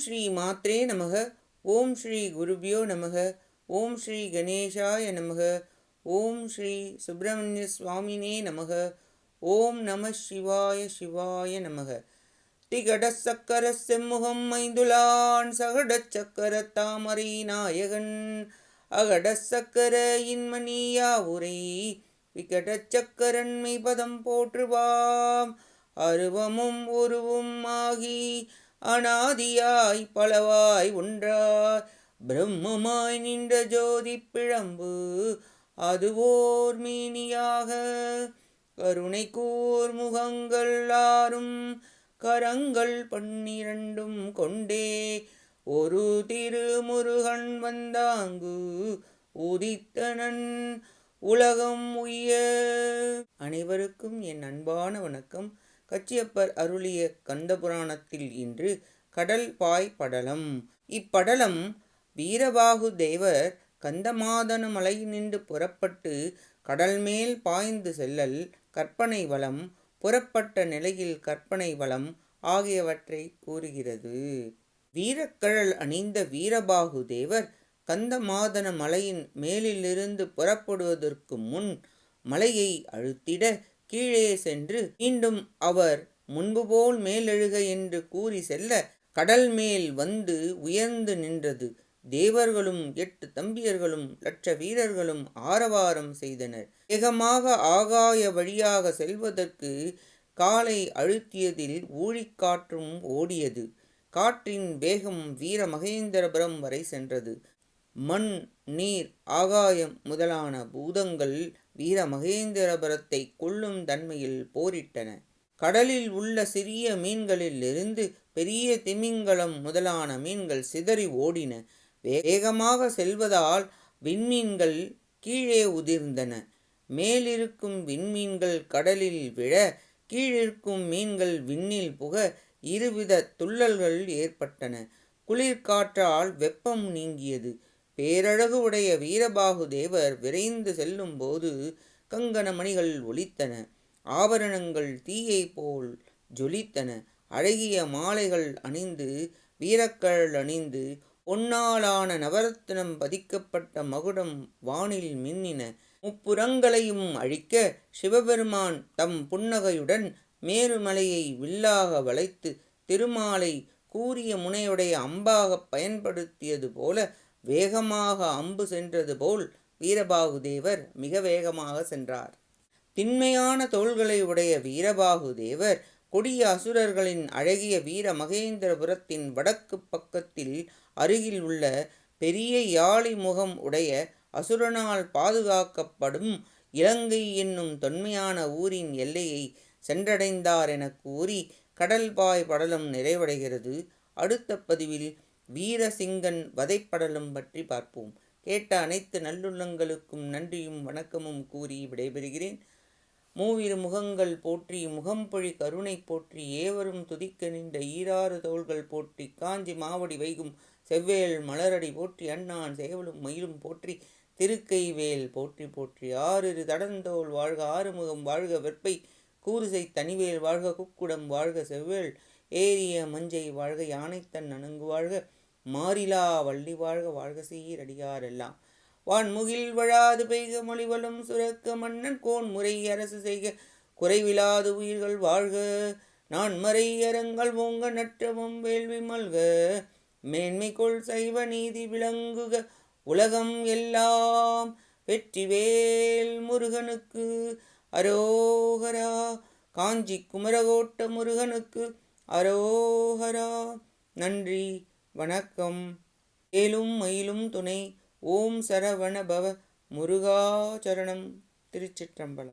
ஸ்ரீ மாத்ரே நமக. ஓம் ஸ்ரீ குருபியோ நமக. ஓம் ஸ்ரீ கணேசாய நமக. ஓம் ஸ்ரீ சுப்பிரமணிய சுவாமினே நமக. ஓம் நம சிவாய சிவாய நமக. திகடச் சக்கர செம்முகம் மைந்துளான் சகடச் சக்கர தாமரை நாயகன் அகடச் சக்கர இன்மணியா உரை விகடச் சக்கரன் மெய்பதம் போற்றுவாம். அருவமும் உருவும் ஆகி அனாதியாய் பலவாய் ஒன்றாய் பிரம்மமாய் நின்ற ஜோதி பிழம்பு அதுவோர் மீனியாக கருணை கூர் முகங்கள் ஆறும் கரங்கள் 12 கொண்டே ஒரு திருமுருகன் வந்தாங்கு உதித்தனன் உலகம் உய்ய. அனைவருக்கும் என் அன்பான வணக்கம். கச்சியப்பர் அருளிய கந்தபுராணத்தில் இன்று கடல் பாய் படலம். இப்படலம் வீரபாகு தேவர் கந்தமாதன மலையினின்று புறப்பட்டு கடல் மேல் பாய்ந்து செல்லல், கற்பனை வளம், புறப்பட்ட நிலையில் கற்பனை வளம் ஆகியவற்றை கூறுகிறது. வீரக்கழல் அணிந்த வீரபாகு தேவர் கந்தமாதன மலையின் மேலிலிருந்து புறப்படுவதற்கு முன் மலையை அழுத்திட கீழே சென்று மீண்டும் அவர் முன்பு போல் மேலெழுக என்று கூறி செல்ல கடல் மேல் வந்து உயர்ந்து நின்றது. தேவர்களும் 8 தம்பியர்களும் லட்ச வீரர்களும் ஆரவாரம் செய்தனர். வேகமாக ஆகாய வழியாக செல்வதற்கு காலை அழுத்தியதில் ஊழிக்காற்றும் ஓடியது. காற்றின் வேகம் வீர மகேந்திரபுரம் வரை சென்றது. மண், நீர், ஆகாயம் முதலான பூதங்கள் வீர மகேந்திரபுரத்தை கொல்லும் தன்மையில் போரிட்டன. கடலில் உள்ள சிறிய மீன்களிலிருந்து பெரிய திமிங்கலம் முதலான மீன்கள் சிதறி ஓடின. வேகமாக செல்வதால் விண்மீன்கள் கீழே உதிர்ந்தன. மேலிருக்கும் விண்மீன்கள் கடலில் விழ, கீழிருக்கும் மீன்கள் விண்ணில் புக இருவித துள்ளல்கள் ஏற்பட்டன. குளிர்காற்றால் வெப்பம் நீங்கியது. பேரழகு உடைய வீரபாகு தேவர் விரைந்து செல்லும் போது கங்கண மணிகள் ஒலித்தன. ஆபரணங்கள் தீயை போல் ஜொலித்தன. அழகிய மாலைகள் அணிந்து வீரக்கழல் அணிந்து பொன்னாலான நவரத்தினம் பதிக்கப்பட்ட மகுடம் வானில் மின்னின. முப்புறங்களையும் அழிக்க சிவபெருமான் தம் புன்னகையுடன் மேருமலையை வில்லாக வளைத்து திருமாலை கூரிய முனையுடைய அம்பாக பயன்படுத்தியது போல வேகமாக அம்பு சென்றது போல் வீரபாகு தேவர் மிக வேகமாக சென்றார். திண்மையான தோள்களை உடைய வீரபாகு தேவர் கொடிய அசுரர்களின் அழகிய வீர மகேந்திரபுரத்தின் வடக்கு பக்கத்தில் அருகில் உள்ள பெரிய யாழி முகம் உடைய அசுரனால் பாதுகாக்கப்படும் இலங்கை என்னும் தொன்மையான ஊரின் எல்லையை சென்றடைந்தார் என கூறி கடல்பாய் படலம் நிறைவடைகிறது. அடுத்த பதிவில் வீரசிங்கன் வதைப்படலம் பற்றி பார்ப்போம். கேட்ட அனைத்து நல்லுள்ளங்களுக்கும் நன்றியும் வணக்கமும் கூறி விடைபெறுகிறேன். மூவிரு முகங்கள் போற்றி, முகம்பொழி கருணை போற்றி, ஏவரும் துதிக்க நின்ற ஈராறு தோள்கள் போற்றி, காஞ்சி மாவடி வைகும் செவ்வேல் மலரடி போற்றி, அண்ணான் சேவலும் மயிலும் போற்றி, திருக்கைவேல் போற்றி போற்றி. ஆறிரு தடந்தோள் வாழ்க, ஆறுமுகம் வாழ்க, வெற்பை கூறுசை தனிவேல் வாழ்க, குக்குடம் வாழ்க, செவ்வேல் ஏரிய மஞ்சை வாழ்க, யானைத்தன் அணங்கு வாழ்க, மாறிலா வள்ளி வாழ்க, வாழ்க சீரடியாரெல்லாம். வான்முகில் வழாது பெய்க, மொழிவலும் சுரக்க, மன்னன் கோன் முறை அரசு செய்க, குறைவிலாது உயிர்கள் வாழ்க, நான்மறை அறங்கள் ஓங்க, நற்றமும் வேள்வி மல்க, மேன்மைக்குள் சைவ நீதி விளங்குக, உலகம் எல்லாம். வெற்றிவேல் முருகனுக்கு அரோகரா. காஞ்சி குமரகோட்ட முருகனுக்கு அரோகரா. நன்றி, வணக்கம். ஏலும் மயிலும் துணை. ஓம் சரவண பவ. முருகா சரணம். திருச்சிற்றம்பலம்.